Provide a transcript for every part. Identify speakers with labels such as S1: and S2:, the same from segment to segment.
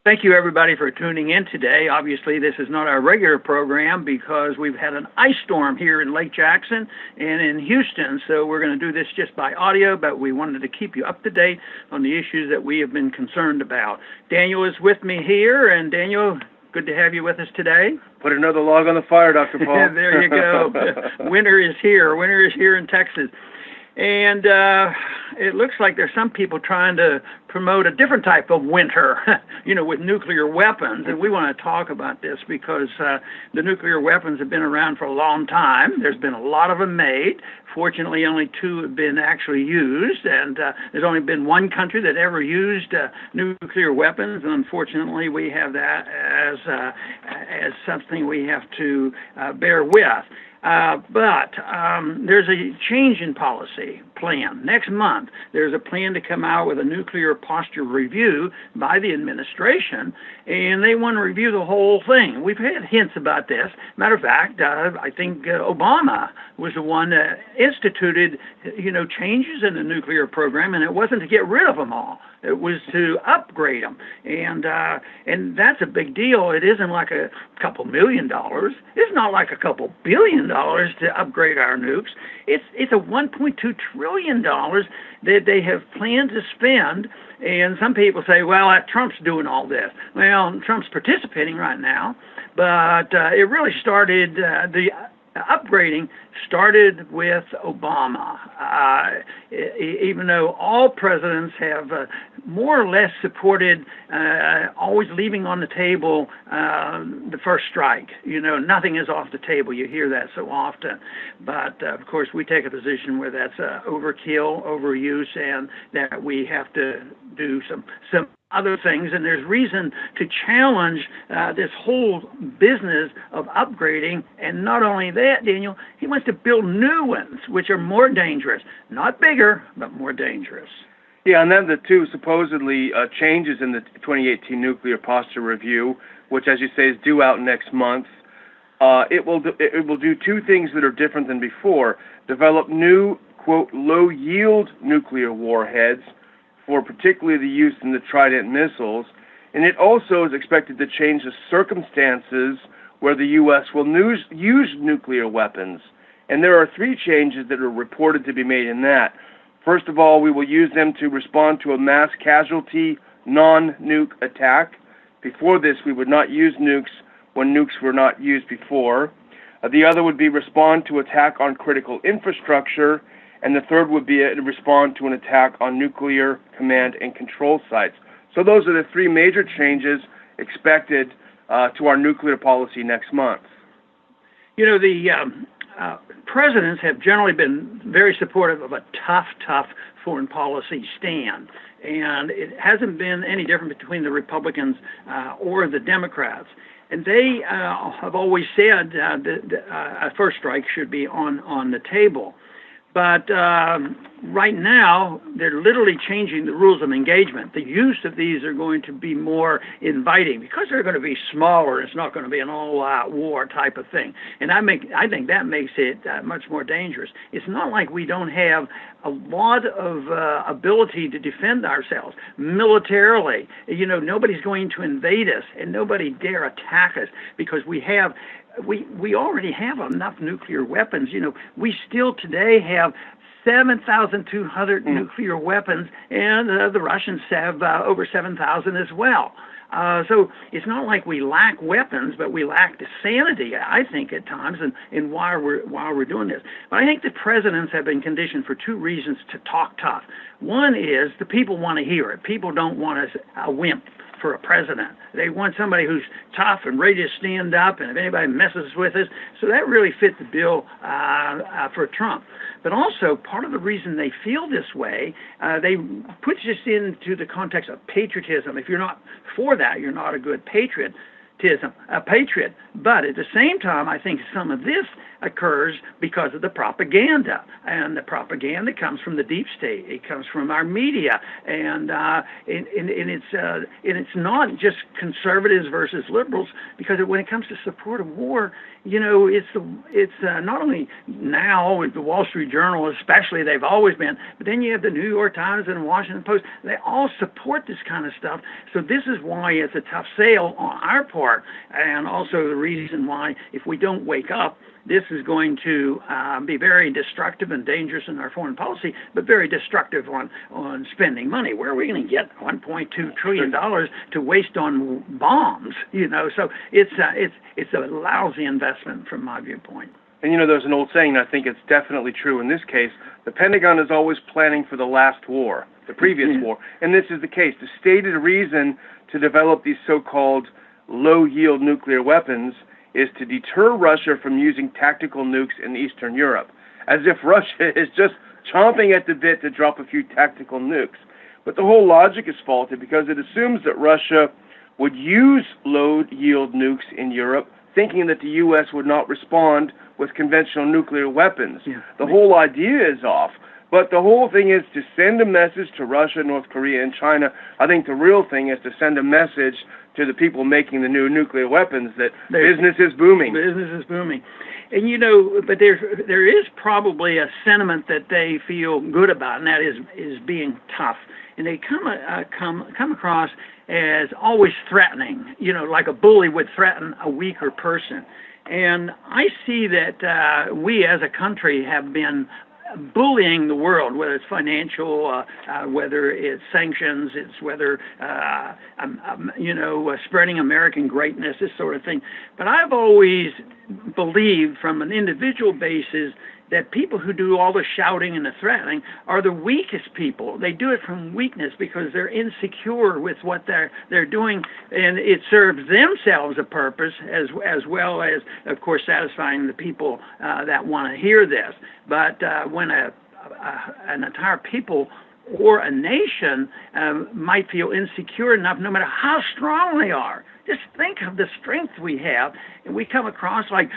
S1: Thank you, everybody, for tuning in today. Obviously, this is not our regular program because we've had an ice storm here in Lake Jackson and in Houston, so we're going to do this just by audio, but we wanted to keep you up to date on the issues that we have been concerned about. Daniel is with me here, and Daniel, good to have you with us today.
S2: Put another log on the fire, Dr. Paul.
S1: There you go. Winter is here. Winter is here in Texas. And it looks like there's some people trying to promote a different type of winter, with nuclear weapons. And we want to talk about this because the nuclear weapons have been around for a long time. There's been a lot of them made. Fortunately, only 2 have been actually used. And there's only been 1 country that ever used nuclear weapons. And unfortunately, we have that as something we have to bear with. But there's a change in policy plan. Next month, there's a plan to come out with a nuclear posture review by the administration, and they want to review the whole thing. We've had hints about this. Matter of fact, I think Obama was the one that instituted, changes in the nuclear program, and it wasn't to get rid of them all. It was to upgrade them, and that's a big deal. It isn't like a couple $1 million. It's not like a couple $1 billion to upgrade our nukes. It's a $1.2 trillion that they have planned to spend. And some people say, well, Trump's doing all this. Well, Trump's participating right now, but it really started the upgrading started with Obama, even though all presidents have more or less supported always leaving on the table the first strike. Nothing is off the table. You hear that so often. But, of course, we take a position where that's overkill, overuse, and that we have to do some other things, and there's reason to challenge this whole business of upgrading. And not only that, Daniel, he wants to build new ones, which are more dangerous. Not bigger, but more dangerous.
S2: Yeah, and then the 2 supposedly changes in the 2018 Nuclear Posture Review, which, as you say, is due out next month. It will do 2 things that are different than before. Develop new, quote, low-yield nuclear warheads, for particularly the use in the Trident missiles, and it also is expected to change the circumstances where the U.S. will use nuclear weapons. And there are 3 changes that are reported to be made in that. First of all, we will use them to respond to a mass casualty non-nuke attack. Before this, we would not use nukes when nukes were not used before. The other would be respond to attack on critical infrastructure, and the third would be to respond to an attack on nuclear command and control sites. So those are the 3 major changes expected to our nuclear policy next month.
S1: The presidents have generally been very supportive of a tough foreign policy stand, and it hasn't been any different between the Republicans or the Democrats. And they have always said that a first strike should be on the table. But right now, they're literally changing the rules of engagement. The use of these are going to be more inviting because they're going to be smaller. It's not going to be an all-out war type of thing. And I think that makes it much more dangerous. It's not like we don't have a lot of ability to defend ourselves militarily. Nobody's going to invade us, and nobody dare attack us because we already have enough nuclear weapons. We still today have 7,200 nuclear weapons, and the Russians have over 7,000 as well. So it's not like we lack weapons, but we lack the sanity, I think, at times, and why we're doing this. But I think the presidents have been conditioned for 2 reasons to talk tough. One is the people want to hear it. People don't want a wimp for a president. They want somebody who's tough and ready to stand up, and if anybody messes with us. So that really fit the bill for Trump. But also, part of the reason they feel this way, they put this into the context of patriotism. If you're not for that, you're not a good patriot. But at the same time, I think some of this occurs because of the propaganda, and the propaganda comes from the deep state. It comes from our media, and it's not just conservatives versus liberals, because when it comes to support of war, it's not only now with the Wall Street Journal, especially, they've always been, but then you have the New York Times and the Washington Post. They all support this kind of stuff. So this is why it's a tough sale on our part, and also the reason why, if we don't wake up, this is going to be very destructive and dangerous in our foreign policy, but very destructive on spending money. Where are we going to get $1.2 trillion to waste on bombs? So it's a lousy investment from my viewpoint.
S2: And there's an old saying, and I think it's definitely true in this case: the Pentagon is always planning for the last war, the previous war, and this is the case. The stated reason to develop these so-called low-yield nuclear weapons is to deter Russia from using tactical nukes in Eastern Europe, as if Russia is just chomping at the bit to drop a few tactical nukes. But the whole logic is faulty, because it assumes that Russia would use low-yield nukes in Europe, thinking that the U.S. would not respond with conventional nuclear weapons.
S1: Yeah.
S2: The whole idea is off. But the whole thing is to send a message to Russia, North Korea, and China. I think the real thing is to send a message to the people making the new nuclear weapons that business is booming.
S1: Business is booming. And but there is probably a sentiment that they feel good about, and that is being tough. And they come across as always threatening, like a bully would threaten a weaker person. And I see that we as a country have been bullying the world, whether it's financial, whether it's sanctions, it's whether spreading American greatness, this sort of thing. But I've always believed, from an individual basis, that people who do all the shouting and the threatening are the weakest people. They do it from weakness because they're insecure with what they're doing, and it serves themselves a purpose as well as, of course, satisfying the people that want to hear this. But when an entire people or a nation might feel insecure enough, no matter how strong they are. Just think of the strength we have, and we come across like,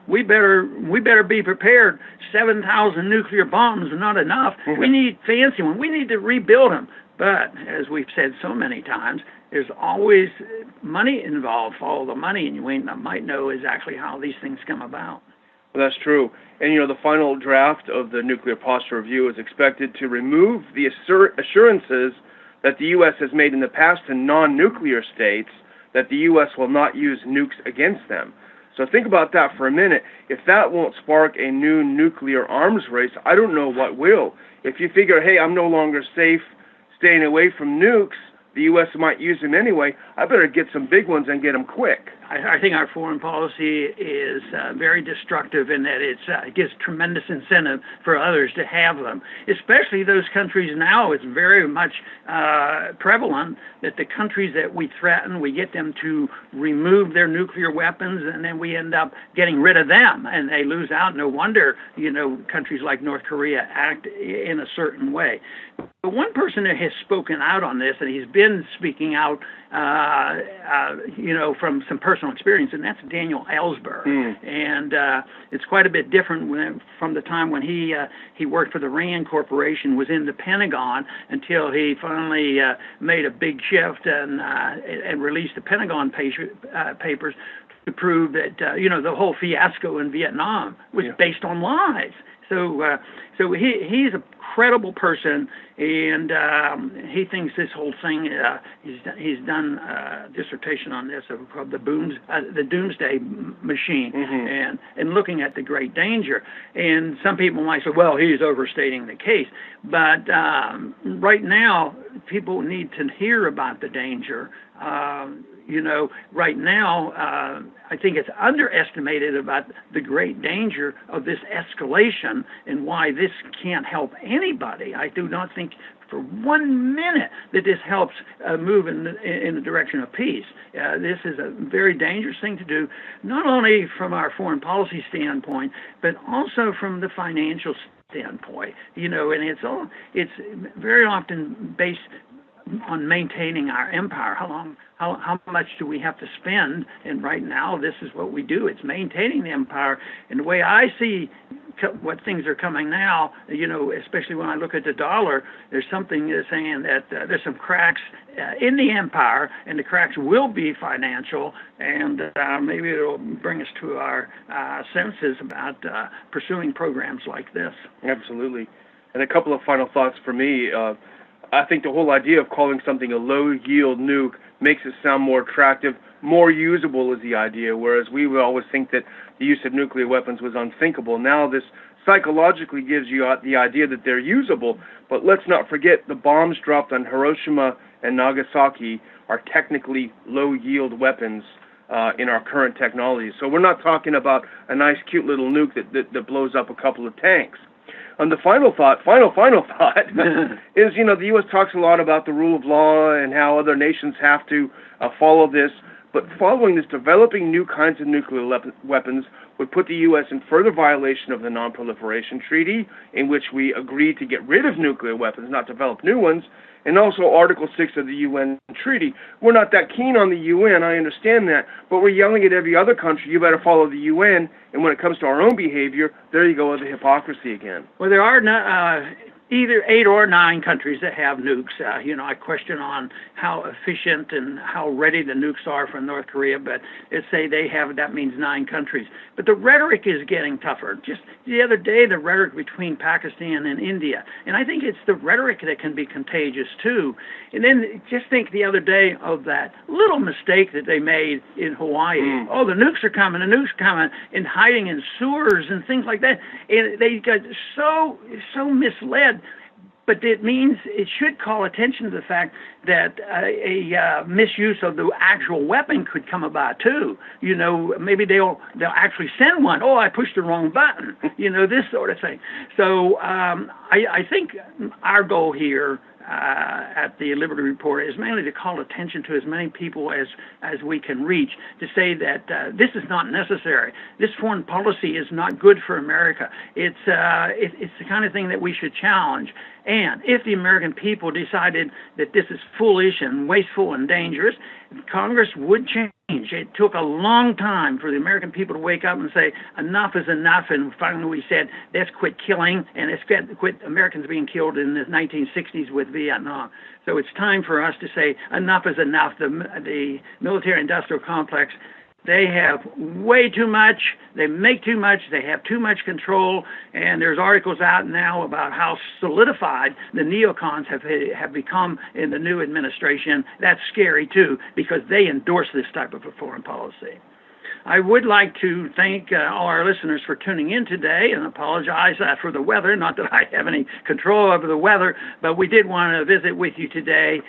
S1: we better be prepared. 7,000 nuclear bombs are not enough. We need fancy ones. We need to rebuild them. But as we've said so many times, there's always money involved. Follow the money, and you might know exactly how these things come about.
S2: Well, that's true. And, the final draft of the Nuclear Posture Review is expected to remove the assurances that the U.S. has made in the past to non-nuclear states that the U.S. will not use nukes against them. So think about that for a minute. If that won't spark a new nuclear arms race, I don't know what will. If you figure, hey, I'm no longer safe staying away from nukes, the U.S. might use them anyway, I better get some big ones and get them quick.
S1: I think our foreign policy is very destructive in that it gives tremendous incentive for others to have them, especially those countries now. It's very much prevalent that the countries that we threaten, we get them to remove their nuclear weapons, and then we end up getting rid of them, and they lose out. No wonder, countries like North Korea act in a certain way. But one person that has spoken out on this, and he's been speaking out, from some personal experience, and that's Daniel Ellsberg. And it's quite a bit different from the time when he worked for the RAND Corporation, was in the Pentagon, until he finally made a big shift and released the Pentagon papers to prove that the whole fiasco in Vietnam was based on lies. So he's a credible person, and he thinks this whole thing. He's done a dissertation on this called the Doomsday Machine, and looking at the great danger. And some people might say, well, he's overstating the case, but right now people need to hear about the danger. Right now, I think it's underestimated about the great danger of this escalation and why this can't help anybody. I do not think for 1 minute that this helps move in the direction of peace. This is a very dangerous thing to do, not only from our foreign policy standpoint, but also from the financial standpoint. And it's very often based on maintaining our empire. How much do we have to spend? And right now, this is what we do. It's maintaining the empire. And the way I see what things are coming now, especially when I look at the dollar, there's something that's saying that there's some cracks in the empire, and the cracks will be financial, and maybe it'll bring us to our senses about pursuing programs like this.
S2: Absolutely. And a couple of final thoughts for me. I think the whole idea of calling something a low-yield nuke makes it sound more attractive, more usable is the idea, whereas we would always think that the use of nuclear weapons was unthinkable. Now this psychologically gives you the idea that they're usable, but let's not forget the bombs dropped on Hiroshima and Nagasaki are technically low-yield weapons in our current technology. So we're not talking about a nice, cute little nuke that blows up a couple of tanks. And the final thought is, the U.S. talks a lot about the rule of law and how other nations have to follow this, but following this, developing new kinds of nuclear weapons would put the U.S. in further violation of the Non-Proliferation Treaty, in which we agreed to get rid of nuclear weapons, not develop new ones, and also Article 6 of the UN Treaty. We're not that keen on the UN, I understand that, but we're yelling at every other country, you better follow the UN, and when it comes to our own behavior, there you go with the hypocrisy again.
S1: Well, there are either 8 or 9 countries that have nukes. I question on how efficient and how ready the nukes are from North Korea, but let's say they have, that means 9 countries. But the rhetoric is getting tougher. Just the other day, the rhetoric between Pakistan and India. And I think it's the rhetoric that can be contagious, too. And then just think the other day of that little mistake that they made in Hawaii. Oh, the nukes are coming, and hiding in sewers and things like that. And they got so misled. But it means it should call attention to the fact that a misuse of the actual weapon could come about too. Maybe they'll actually send one. Oh, I pushed the wrong button. This sort of thing. So I think our goal here at the Liberty Report is mainly to call attention to as many people as we can reach, to say that this is not necessary. This foreign policy is not good for America. It's the kind of thing that we should challenge. And if the American people decided that this is foolish and wasteful and dangerous, Congress would change. It took a long time for the American people to wake up and say, enough is enough, and finally we said, let's quit killing, and let's quit Americans being killed in the 1960s with Vietnam. So it's time for us to say, enough is enough. The military-industrial complex, they have way too much, they make too much, they have too much control, and there's articles out now about how solidified the neocons have become in the new administration. That's scary, too, because they endorse this type of a foreign policy. I would like to thank all our listeners for tuning in today and apologize for the weather. Not that I have any control over the weather, but we did want to visit with you today.